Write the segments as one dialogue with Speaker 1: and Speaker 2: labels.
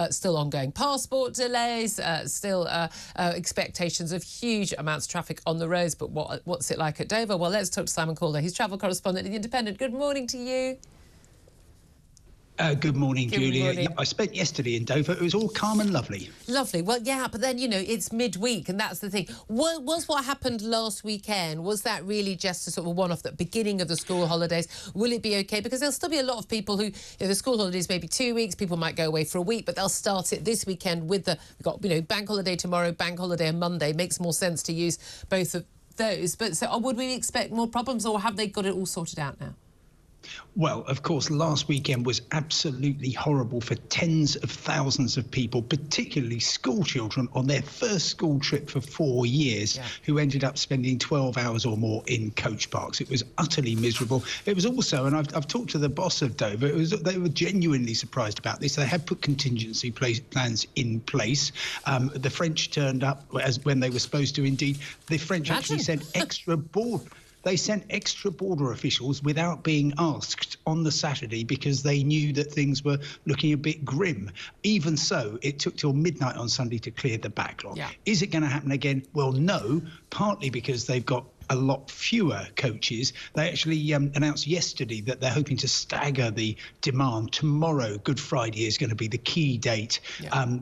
Speaker 1: still ongoing passport delays, still expectations of huge amounts of traffic on the roads. But what's it like at Dover? Well, let's talk to Simon Calder. He's travel correspondent at The Independent. Good morning to you.
Speaker 2: Good morning, Julia.
Speaker 1: Morning.
Speaker 2: Yeah, I spent yesterday in Dover. It was all calm and lovely.
Speaker 1: Lovely. Well, yeah, but then, you know, it's midweek, and that's the thing. Was what happened last weekend, was that really just a sort of one-off, the beginning of the school holidays? Will it be OK? Because there'll still be a lot of people who, you know, the school holidays maybe 2 weeks, people might go away for a week, but they'll start it this weekend with we've got, you know, bank holiday tomorrow, bank holiday on Monday. Makes more sense to use both of those. But so would we expect more problems, or have they got it all sorted out now?
Speaker 2: Well, of course, last weekend was absolutely horrible for tens of thousands of people, particularly school children on their first school trip for 4 years, who ended up spending 12 hours or more in coach parks. It was utterly miserable. It was also, and I've talked to the boss of Dover, they were genuinely surprised about this. They had put contingency plans in place. The French turned up as when they were supposed to. Indeed, the French actually sent extra board. They sent extra border officials without being asked on the Saturday because they knew that things were looking a bit grim. Even so, it took till midnight on Sunday to clear the backlog. Is it going to happen again? Well, no, partly because they've got a lot fewer coaches. They actually announced yesterday that they're hoping to stagger the demand. Tomorrow, Good Friday, is going to be the key date.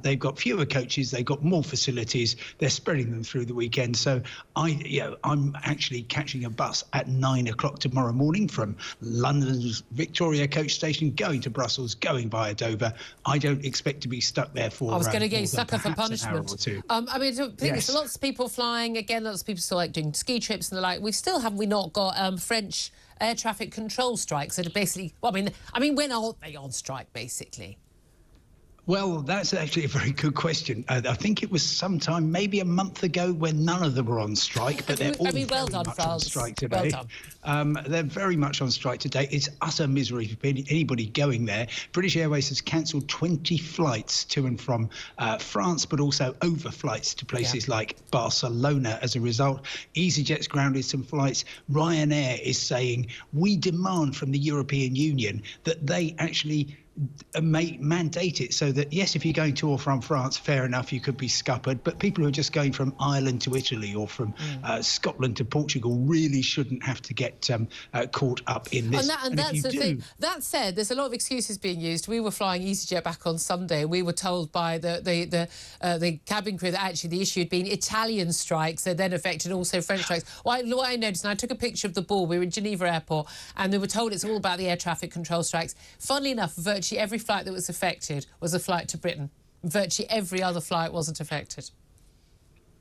Speaker 2: They've got fewer coaches, they've got more facilities, they're spreading them through the weekend. So I'm actually catching a bus at 9 o'clock tomorrow morning from London's Victoria coach station, going to Brussels, going via Dover. I don't expect to be stuck there for
Speaker 1: I was going to get you sucker for punishment. I mean, I think there's lots of people flying, again, lots of people still like doing ski trips and the like. Have we not got French air traffic control strikes that are basically, well, I mean, when aren't they on strike, basically?
Speaker 2: Well, that's actually a very good question. I think it was sometime, maybe a month ago, when none of them were on strike, but they're all
Speaker 1: well done,
Speaker 2: much
Speaker 1: France.
Speaker 2: on strike today.
Speaker 1: Well done.
Speaker 2: They're very much on strike today. It's utter misery for anybody going there. British Airways has cancelled 20 flights to and from France, but also overflights to places like Barcelona as a result. EasyJet's grounded some flights. Ryanair is saying, we demand from the European Union that they actually mandate it so that, yes, if you're going to or from France, fair enough, you could be scuppered, but people who are just going from Ireland to Italy or from Scotland to Portugal really shouldn't have to get caught up in this.
Speaker 1: And that's the thing. That said, there's a lot of excuses being used. We were flying EasyJet back on Sunday. We were told by the cabin crew that actually the issue had been Italian strikes that then affected also French strikes. What I noticed, and I took a picture of the ball, we were in Geneva Airport, and they were told it's all about the air traffic control strikes. Funnily enough, virtually every flight that was affected was a flight to Britain. Virtually every other flight wasn't affected.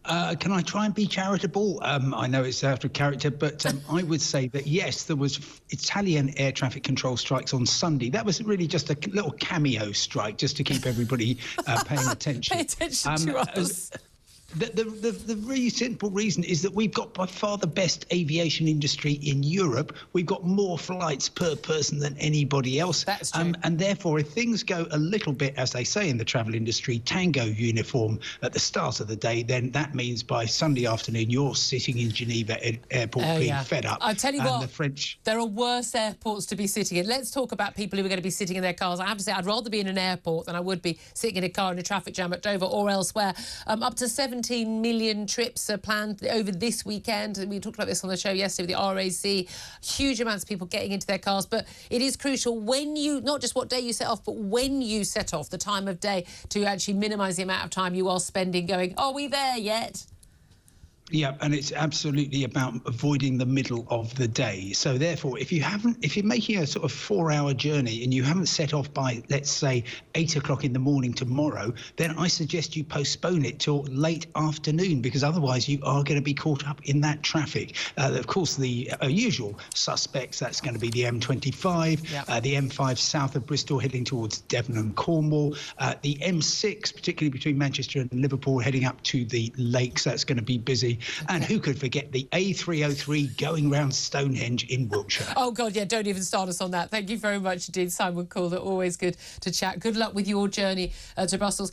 Speaker 2: Can I try and be charitable? I know it's out of character, but I would say that, yes, there was Italian air traffic control strikes on Sunday. That was really just a little cameo strike just to keep everybody paying attention.
Speaker 1: Pay attention to us.
Speaker 2: The really simple reason is that we've got by far the best aviation industry in Europe. We've got more flights per person than anybody else.
Speaker 1: That's true.
Speaker 2: And therefore, if things go a little bit, as they say in the travel industry, tango uniform at the start of the day, then that means by Sunday afternoon you're sitting in Geneva Airport being fed up.
Speaker 1: I'll tell you what,
Speaker 2: the French...
Speaker 1: there are worse airports to be sitting in. Let's talk about people who are going to be sitting in their cars. I have to say, I'd rather be in an airport than I would be sitting in a car in a traffic jam at Dover or elsewhere. Up to 17 million trips are planned over this weekend. We talked about this on the show yesterday with the RAC. Huge amounts of people getting into their cars. But it is crucial when you, not just what day you set off, but when you set off, the time of day, to actually minimise the amount of time you are spending going, are we there yet?
Speaker 2: Yeah, and it's absolutely about avoiding the middle of the day. So therefore, if you're making a sort of 4-hour journey and you haven't set off by, let's say, 8 o'clock in the morning tomorrow, then I suggest you postpone it till late afternoon, because otherwise you are going to be caught up in that traffic. Of course, the usual suspects, that's going to be the M25, the M5 south of Bristol heading towards Devon and Cornwall, the M6, particularly between Manchester and Liverpool, heading up to the lakes. That's going to be busy. And who could forget the A303 going round Stonehenge in Wiltshire?
Speaker 1: Oh, God, yeah, don't even start us on that. Thank you very much indeed, Simon Calder. Always good to chat. Good luck with your journey to Brussels.